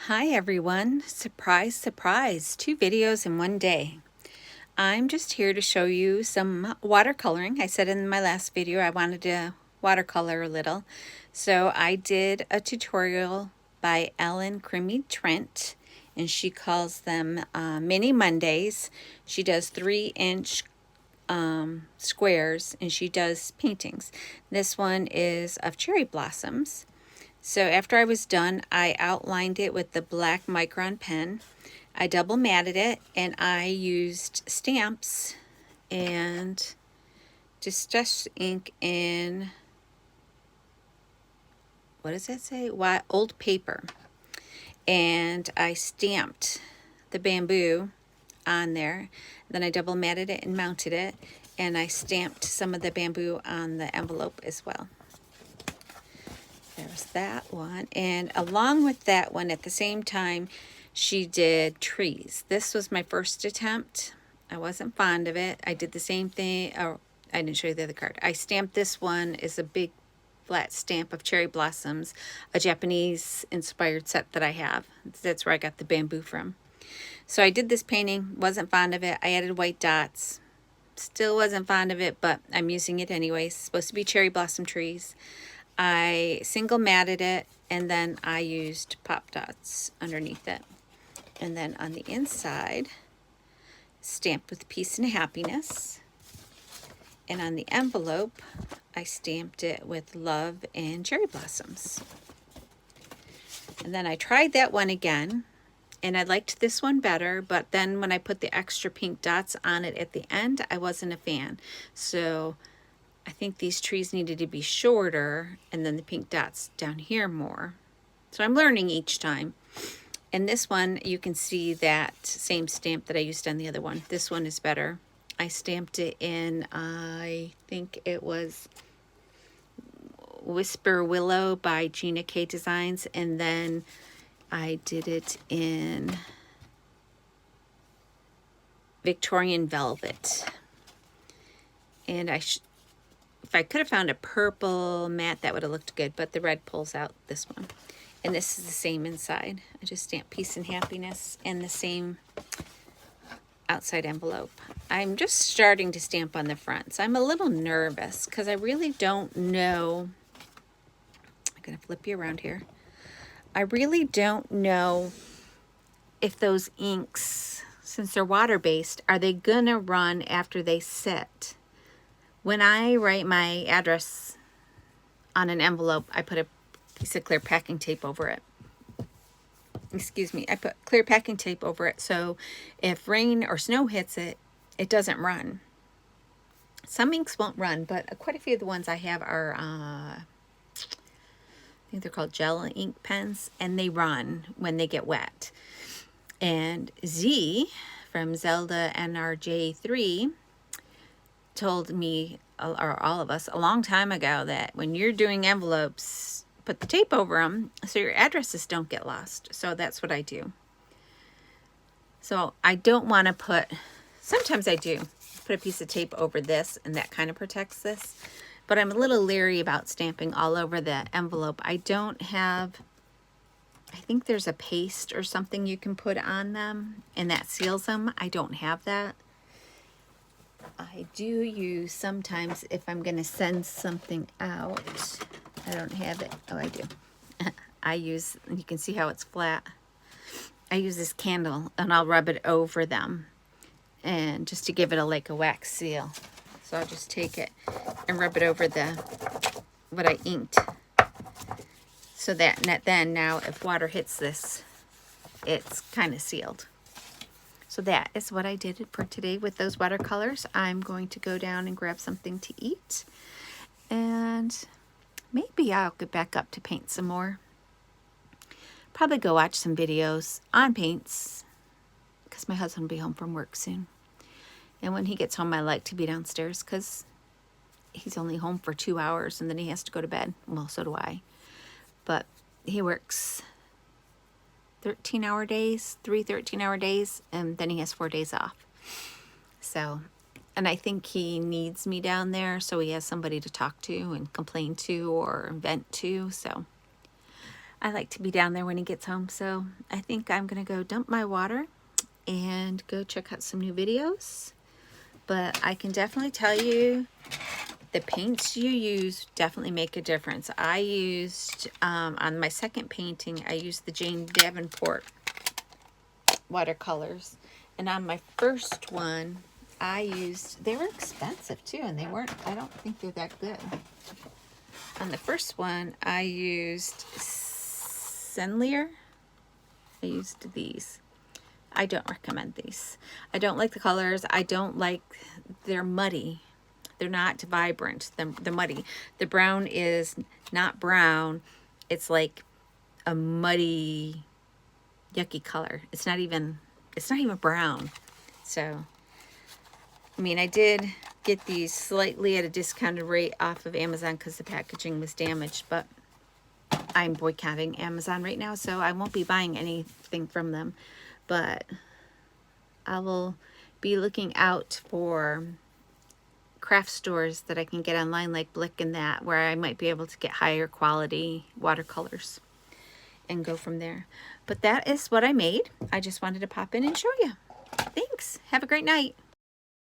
Hi everyone, surprise, surprise, 2 videos in one day. I'm just here to show you some watercoloring. I said in my last video I wanted to watercolor a little. So I did a tutorial by Ellen Crimi-trent and she calls them Mini Mondays. She does 3-inch squares and she does paintings. This one is of cherry blossoms. So after I was done, I outlined it with the black micron pen. I double matted it and I used stamps and distress ink in, what does that say? Old paper. And I stamped the bamboo on there. Then I double matted it and mounted it. And I stamped some of the bamboo on the envelope as well. There's that one. And along with that one, at the same time, she did trees. This was my first attempt. I wasn't fond of it. I did the same thing. Oh, I didn't show you the other card. I stamped this one as a big flat stamp of cherry blossoms, a Japanese inspired set that I have. That's where I got the bamboo from. So I did this painting, wasn't fond of it. I added white dots. Still wasn't fond of it, but I'm using it anyways. It's supposed to be cherry blossom trees. I single matted it and then I used pop dots underneath it. And then on the inside, stamped with peace and happiness. And on the envelope, I stamped it with love and cherry blossoms. And then I tried that one again and I liked this one better, but then when I put the extra pink dots on it at the end, I wasn't a fan. So I think these trees needed to be shorter and then the pink dots down here more. So I'm learning each time. And this one, you can see that same stamp that I used on the other one. This one is better. I stamped it in, I think it was Whisper Willow by Gina K Designs. And then I did it in Victorian Velvet. And if I could have found a purple matte, that would have looked good, but the red pulls out this one. And this is the same inside. I just stamped peace and happiness and the same outside envelope. I'm just starting to stamp on the front, so I'm a little nervous because I really don't know. I'm going to flip you around here. I really don't know if those inks, since they're water-based, are they going to run after they sit? When I write my address on an envelope, I put a piece of clear packing tape over it. Excuse me, I put clear packing tape over it so if rain or snow hits it, it doesn't run. Some inks won't run, but quite a few of the ones I have are, I think they're called gel ink pens, and they run when they get wet. And Z from Zelda NRJ3 told me, or all of us, a long time ago that when you're doing envelopes, put the tape over them so your addresses don't get lost. So that's what I do. So I don't want to put, sometimes I do, put a piece of tape over this and that kind of protects this. But I'm a little leery about stamping all over the envelope. I don't have, I think there's a paste or something you can put on them and that seals them. I don't have that. I do use sometimes if I'm going to send something out. I don't have it. Oh, I do. I use, you can see how it's flat. I use this candle and I'll rub it over them and just to give it like a wax seal. So I'll just take it and rub it over what I inked. So that then now if water hits this, it's kind of sealed. So that is what I did for today with those watercolors. I'm going to go down and grab something to eat. And maybe I'll get back up to paint some more. Probably go watch some videos on paints because my husband will be home from work soon. And when he gets home, I like to be downstairs because he's only home for 2 hours and then he has to go to bed. Well, so do I. But he works 13-hour days, 3 13-hour days, and then he has 4 days off. So, and I think he needs me down there so he has somebody to talk to and complain to or vent to. So I like to be down there when he gets home, so I think I'm gonna go dump my water and go check out some new videos. But I can definitely tell you the paints you use definitely make a difference. I used, on my second painting, I used the Jane Davenport watercolors. And on my first one, I used, they were expensive too, and they weren't, I don't think they're that good. On the first one, I used Senlier. I used these. I don't recommend these. I don't like the colors. I don't like, they're muddy. They're not vibrant. They're muddy. The brown is not brown. It's like a muddy, yucky color. It's not even brown. So, I mean, I did get these slightly at a discounted rate off of Amazon because the packaging was damaged, but I'm boycotting Amazon right now, so I won't be buying anything from them. But I will be looking out for craft stores that I can get online, like Blick and that, where I might be able to get higher quality watercolors and go from there. But that is what I made. I just wanted to pop in and show you. Thanks. Have a great night.